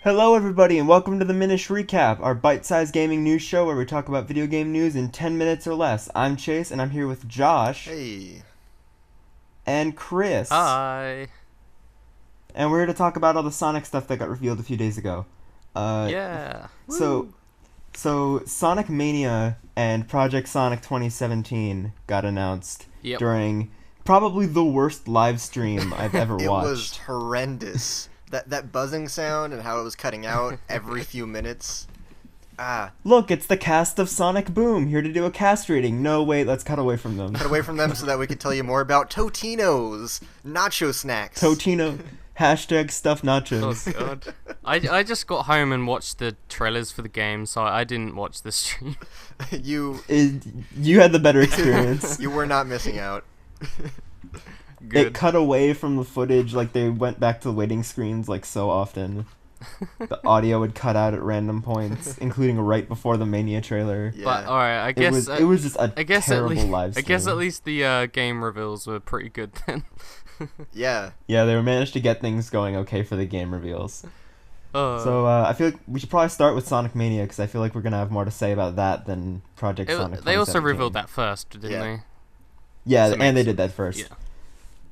Hello everybody and welcome to the Minish Recap, our bite-sized gaming news show where we talk about video game news in 10 minutes or less. I'm Chase and I'm here with Josh. Hey. And Chris. Hi. And we're here to talk about all the Sonic stuff that got revealed a few days ago. Yeah. So Sonic Mania and Project Sonic 2017 got announced during probably the worst live stream I've ever watched. It was horrendous. That buzzing sound and how it was cutting out every few minutes. Look, it's the cast of Sonic Boom, here to do a cast rating. No, wait, let's cut away from them. Cut away from them so that we could tell you more about Totino's nacho snacks. Totino, hashtag stuffed nachos. Oh god. I just got home and watched the trailers for the game, so I didn't watch the stream. You had the better experience. You were not missing out. Good. It cut away from the footage, like they went back to the waiting screens like so often. The audio would cut out at random points, including right before the Mania trailer. Yeah. But alright, I guess it was just a terrible live stream. I guess at least the game reveals were pretty good then. Yeah. Yeah, they managed to get things going okay for the game reveals. So I feel like we should probably start with Sonic Mania because I feel like we're gonna have more to say about that than Project Sonic. They also revealed that first, didn't they? Yeah, and they did that first. Yeah.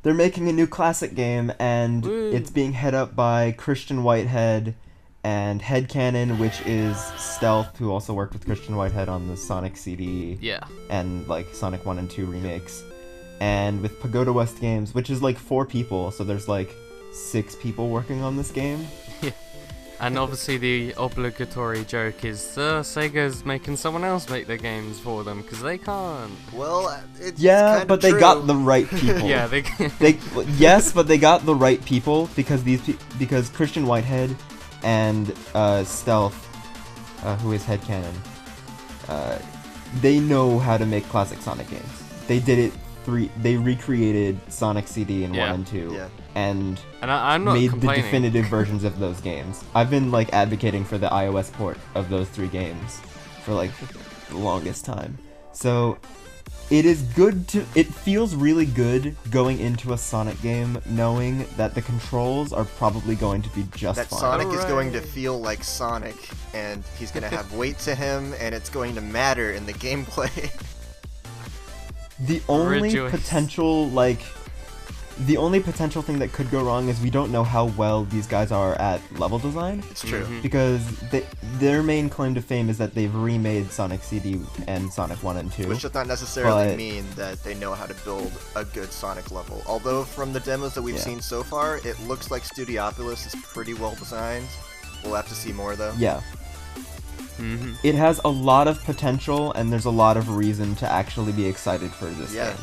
They're making a new classic game, and it's being head up by Christian Whitehead and Headcanon, which is Stealth, who also worked with Christian Whitehead on the Sonic CD and like Sonic 1 and 2 remakes. And with Pagoda West Games, which is like 4 people, so there's like 6 people working on this game. Yeah. And obviously the obligatory joke is Sega's making someone else make their games for them because they can't. Well, it's but they got the right people. Yeah, they yes, but they got the right people because because Christian Whitehead and Stealth, who is Headcanon, they know how to make classic Sonic games. They did it. They recreated Sonic CD in 1 and 2, and I'm not made complaining. the definitive versions of those games. I've been like advocating for the iOS port of those 3 games for like the longest time. So it is good it feels really good going into a Sonic game knowing that the controls are probably going to be just that fine. Sonic is going to feel like Sonic, and he's going to have weight to him, and it's going to matter in the gameplay. The only potential thing that could go wrong is we don't know how well these guys are at level design. It's true. Because their main claim to fame is that they've remade Sonic CD and Sonic 1 and 2. Which does not necessarily mean that they know how to build a good Sonic level. Although from the demos that we've seen so far, it looks like Studiopolis is pretty well designed. We'll have to see more though. Yeah. It has a lot of potential, and there's a lot of reason to actually be excited for this game,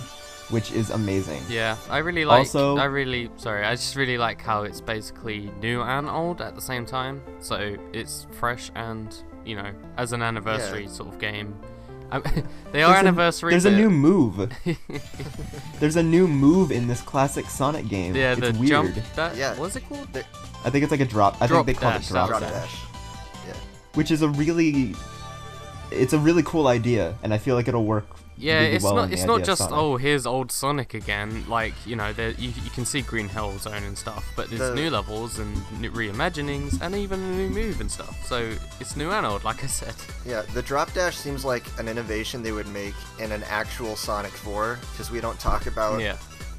which is amazing. Yeah, I just really like how it's basically new and old at the same time. So it's fresh and, you know, as an anniversary sort of game. Anniversary. There's a new move. There's a new move in this classic Sonic game. Yeah, it's the weird. jump. What's it called? I think it's like a drop. I think they call it drop Drop dash. dash. Which is a really cool idea, and I feel like it'll work. Yeah, really well it's not just here's old Sonic again. Like, you know, you can see Green Hill Zone and stuff, but there's new levels and new reimaginings and even a new move and stuff. So it's new and old, like I said. Yeah, the drop dash seems like an innovation they would make in an actual Sonic 4, because we don't talk about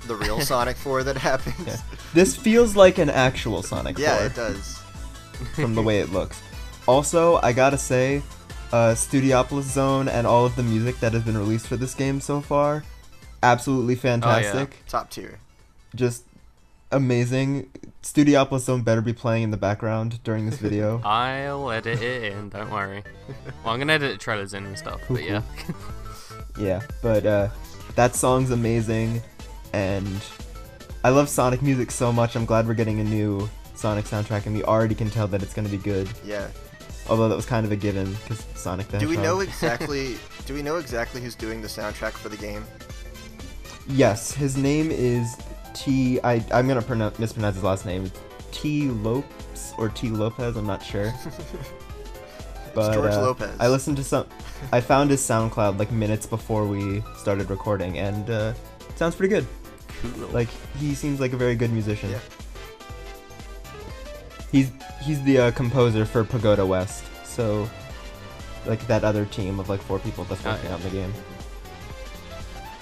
the real Sonic 4 that happens. Yeah. This feels like an actual Sonic 4. Yeah, it does. From the way it looks. Also, I gotta say, Studiopolis Zone and all of the music that has been released for this game so far, absolutely fantastic. Oh, yeah. Top tier. Just amazing. Studiopolis Zone better be playing in the background during this video. I'll edit it in, don't worry. Well, I'm gonna edit the trailers in and stuff, but yeah. Yeah, but that song's amazing, and I love Sonic music so much. I'm glad we're getting a new Sonic soundtrack, and we already can tell that it's gonna be good. Yeah. Although that was kind of a given, because Sonic the Hedgehog. Do we know exactly who's doing the soundtrack for the game? Yes, his name is I'm gonna mispronounce his last name. T. Lopes or T. Lopez, I'm not sure. But it's George Lopez. I found his SoundCloud like minutes before we started recording, and it sounds pretty good. Cool. Like, he seems like a very good musician. Yeah. He's the composer for Pagoda West, so like that other team of like 4 people that's working on the game.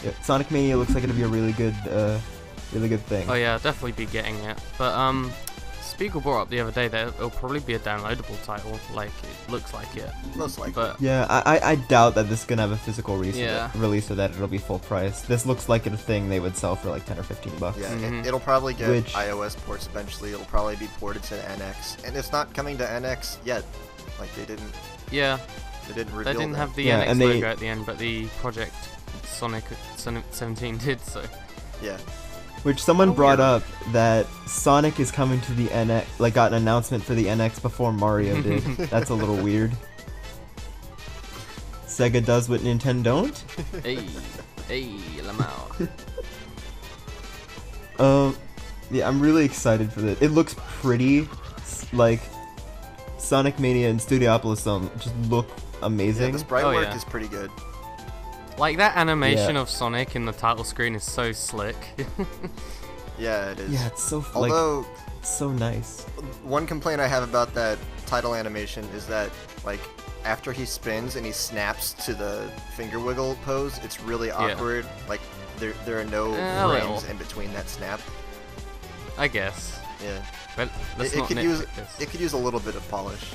Yeah, Sonic Mania looks like it'll be a really good thing. Oh yeah, I'll definitely be getting it. But Spiegel brought up the other day that it'll probably be a downloadable title. Like it looks like it. Most likely. But yeah, I doubt that this is gonna have a physical release or that it'll be full price. This looks like a thing they would sell for like $10 or $15. Yeah, it'll probably get iOS ports eventually. It'll probably be ported to NX, and it's not coming to NX yet. Like they didn't. Yeah. They didn't reveal They didn't that. have the NX logo at the end, but the project Sonic 17 did. So. Yeah. Which someone brought up that Sonic is coming to the NX, like got an announcement for the NX before Mario did. That's a little weird. Sega does what Nintendo don't. Hey, Lamau. Yeah, I'm really excited for this. It looks pretty, like Sonic Mania and Studiopolis just look amazing. Yeah, the sprite work is pretty good. Like that animation of Sonic in the title screen is so slick. Yeah, it is. Yeah, it's so although so nice. One complaint I have about that title animation is that like after he spins and he snaps to the finger wiggle pose, it's really awkward. Like there are no frames in between that snap. I guess. Yeah. But it could use a little bit of polish.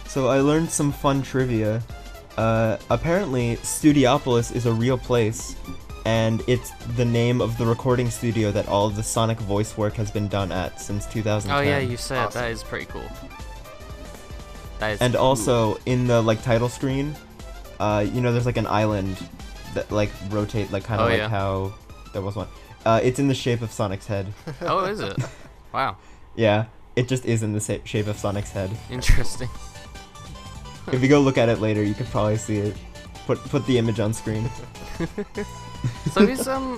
So I learned some fun trivia. Apparently, Studiopolis is a real place, and it's the name of the recording studio that all of the Sonic voice work has been done at since 2010. Oh yeah, you said that is pretty cool. That is and also in the like title screen, you know, there's like an island that like rotate like kind of like how there was one. It's in the shape of Sonic's head. Oh, is it? Wow. Yeah, it just is in the shape of Sonic's head. Interesting. If you go look at it later, you could probably see it. Put the image on screen. So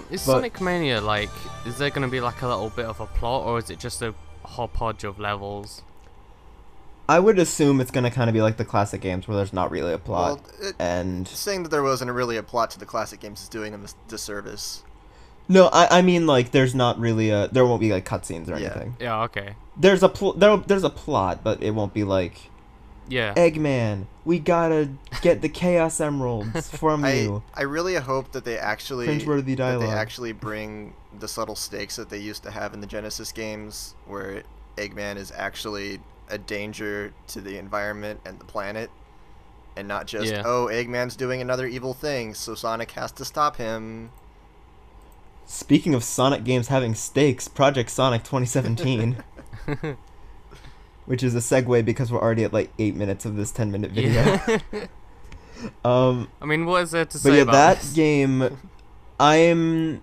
is Sonic Mania like? Is there gonna be like a little bit of a plot, or is it just a hodgepodge of levels? I would assume it's gonna kind of be like the classic games, where there's not really a plot. Well, and saying that there wasn't really a plot to the classic games is doing them a disservice. No, I mean like there's not really there won't be like cutscenes or anything. Yeah. Okay. There's a there's a plot, but it won't be like. Yeah. Eggman, we gotta get the Chaos Emeralds from you. I really hope that they actually cringeworthy dialogue. That they actually bring the subtle stakes that they used to have in the Genesis games, where Eggman is actually a danger to the environment and the planet, and not just Eggman's doing another evil thing, so Sonic has to stop him. Speaking of Sonic games having stakes, Project Sonic 2017. Which is a segue because we're already at like 8 minutes of this 10-minute video. Yeah. I mean, what is there to say about that this? game, I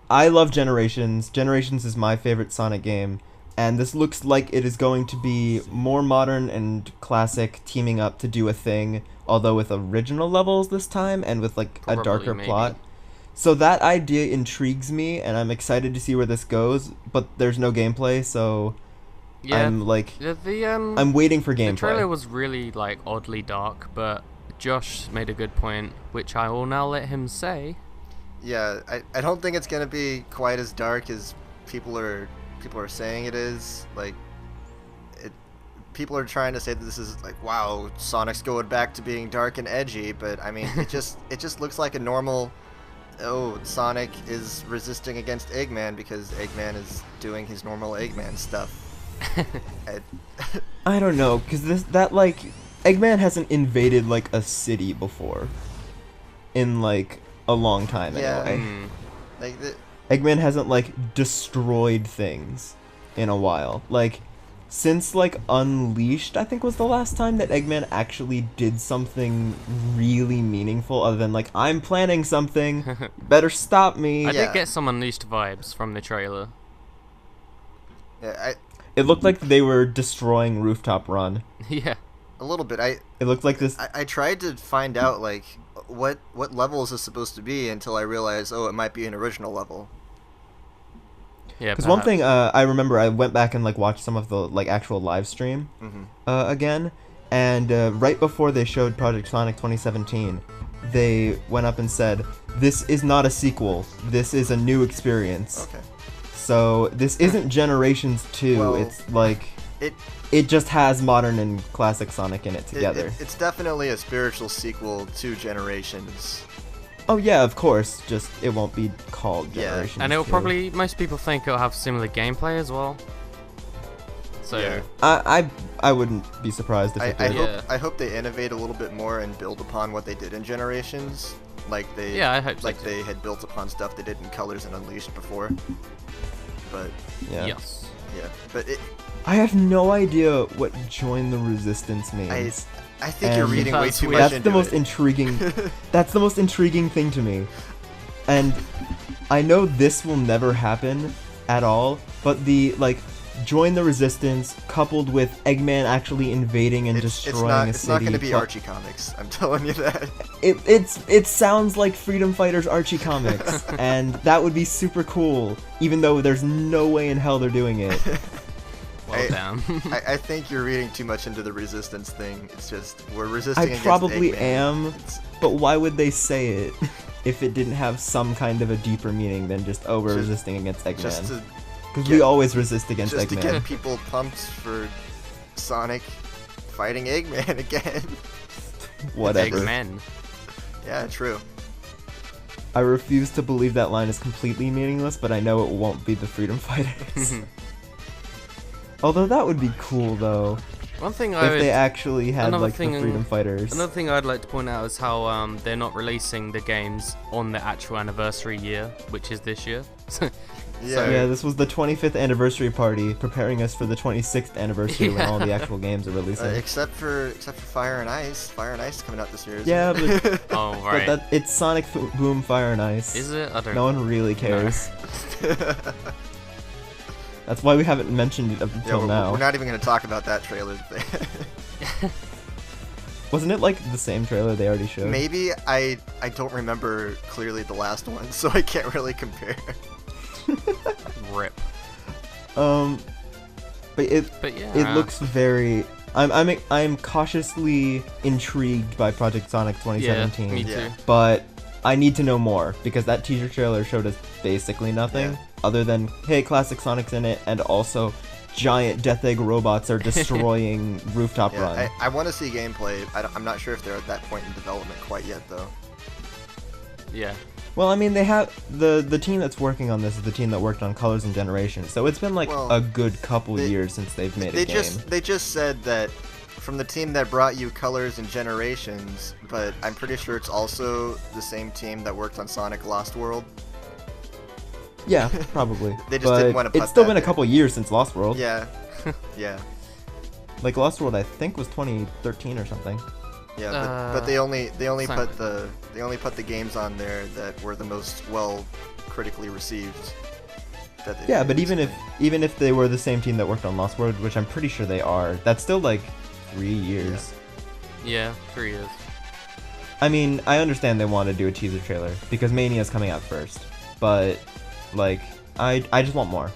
love Generations. Generations is my favorite Sonic game, and this looks like it is going to be more modern and classic, teaming up to do a thing, although with original levels this time and with like a darker plot. So that idea intrigues me, and I'm excited to see where this goes, but there's no gameplay, so... Yeah, I'm like I'm waiting for gameplay. The trailer was really like oddly dark, but Josh made a good point, which I will now let him say. Yeah, I don't think it's gonna be quite as dark as people are saying it is. Like, people are trying to say that this is like, wow, Sonic's going back to being dark and edgy, but I mean, it just looks like a normal. Oh, Sonic is resisting against Eggman because Eggman is doing his normal Eggman stuff. I don't know, because like Eggman hasn't invaded like a city before in like a long time anyway. Like Eggman hasn't like destroyed things in a while. Like since like Unleashed, I think was the last time that Eggman actually did something really meaningful other than like, I'm planning something, better stop me. I did get some Unleashed vibes from the trailer. Yeah, it looked like they were destroying Rooftop Run. Yeah. A little bit. It looked like this. I tried to find out like what level is this supposed to be until I realized, oh, it might be an original level. Yeah. Because one thing I remember, I went back and like watched some of the like actual live stream again, and right before they showed Project Sonic 2017, they went up and said, "This is not a sequel. This is a new experience." Okay. So this isn't Generations 2. Well, it's like it just has modern and classic Sonic in it together. It's definitely a spiritual sequel to Generations. Oh yeah, of course. Just it won't be called Generations. And it'll 2. probably, most people think it'll have similar gameplay as well. So yeah. I wouldn't be surprised if it did. I hope they innovate a little bit more and build upon what they did in Generations, like they I hope so they had built upon stuff they did in Colors and Unleashed before. But yes, but I have no idea what Join the Resistance means. I think you're reading way too much that's into the most it. intriguing. That's the most intriguing thing to me, and I know this will never happen at all. But the Join the Resistance coupled with Eggman actually invading and destroying a city. It's not going to be Archie Comics. I'm telling you that. It sounds like Freedom Fighters Archie Comics, and that would be super cool. Even though there's no way in hell they're doing it. Well down. I think you're reading too much into the Resistance thing. It's just we're resisting. I against probably Eggman. am, but why would they say it if it didn't have some kind of a deeper meaning than just we're resisting against Eggman? Because we always resist against just Eggman. Just to get people pumped for Sonic fighting Eggman again. Whatever. Eggman. Yeah, true. I refuse to believe that line is completely meaningless, but I know it won't be the Freedom Fighters. Although that would be cool, though. One thing if they actually had the Freedom Fighters. Another thing I'd like to point out is how they're not releasing the games on the actual anniversary year, which is this year. Yeah, this was the 25th anniversary party, preparing us for the 26th anniversary when all the actual games are releasing. Except for Fire and Ice. Fire and Ice is coming out this year. Yeah, but oh right. But it's Sonic Boom Fire and Ice. Is it? I don't. No one really cares. No. That's why we haven't mentioned it up until now. We're not even going to talk about that trailer. Wasn't it like the same trailer they already showed? Maybe. I don't remember clearly the last one, so I can't really compare. Rip. But yeah. It looks very. I'm cautiously intrigued by Project Sonic 2017. Yeah, me too. But I need to know more because that teaser trailer showed us basically nothing other than hey, classic Sonic's in it, and also giant Death Egg robots are destroying Rooftop Run. I want to see gameplay. I'm not sure if they're at that point in development quite yet, though. Yeah. Well, I mean, they have the team that's working on this is the team that worked on Colors and Generations, so it's been like a good couple years since they've made a game. They just said that from the team that brought you Colors and Generations, but I'm pretty sure it's also the same team that worked on Sonic Lost World. Yeah, probably. They just didn't want to put it's still been a couple years since Lost World. Yeah, yeah. Like Lost World, I think was 2013 or something. Yeah, but they only put the games on there that were the most critically received. Yeah, but even if they were the same team that worked on Lost World, which I'm pretty sure they are, that's still like 3 years. Yeah, 3 years. I mean, I understand they want to do a teaser trailer because Mania is coming out first, but like I just want more.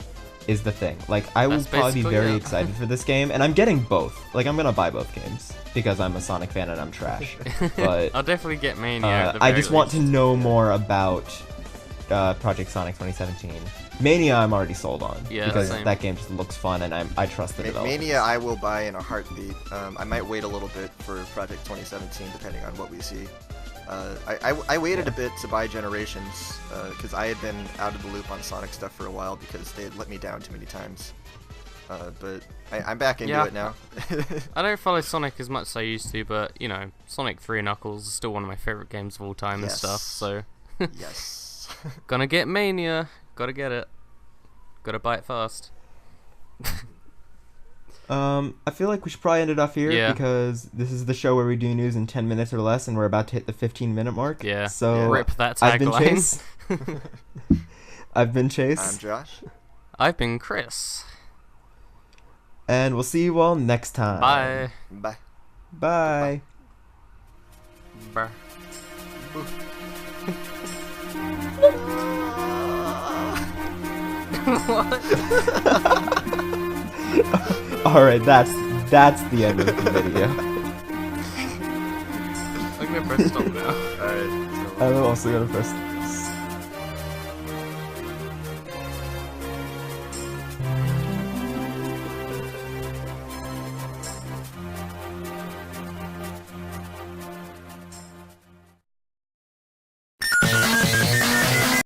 Is the thing. Like I will probably be very excited for this game, and I'm getting both. Like I'm gonna buy both games because I'm a Sonic fan and I'm trash. But I'll definitely get Mania. I just want to know more about Project Sonic 2017. Mania I'm already sold on because that game just looks fun and I trust the developers. Mania I will buy in a heartbeat. I might wait a little bit for Project 2017 depending on what we see. I waited a bit to buy Generations because I had been out of the loop on Sonic stuff for a while because they had let me down too many times. But I'm back into it now. I don't follow Sonic as much as I used to, but you know, Sonic 3 and Knuckles is still one of my favorite games of all time and stuff. So yes, gonna get Mania. Gotta get it. Gotta buy it fast. I feel like we should probably end it off here because this is the show where we do news in 10 minutes or less, and we're about to hit the 15-minute mark. Yeah. So rip that tagline. I've been Chase. I've been Chase. I'm Josh. I've been Chris. And we'll see you all next time. Bye. Bye. Bye. Bye. What? Alright, that's the end of the video. I'm gonna press stop now. Alright. I'm also gonna press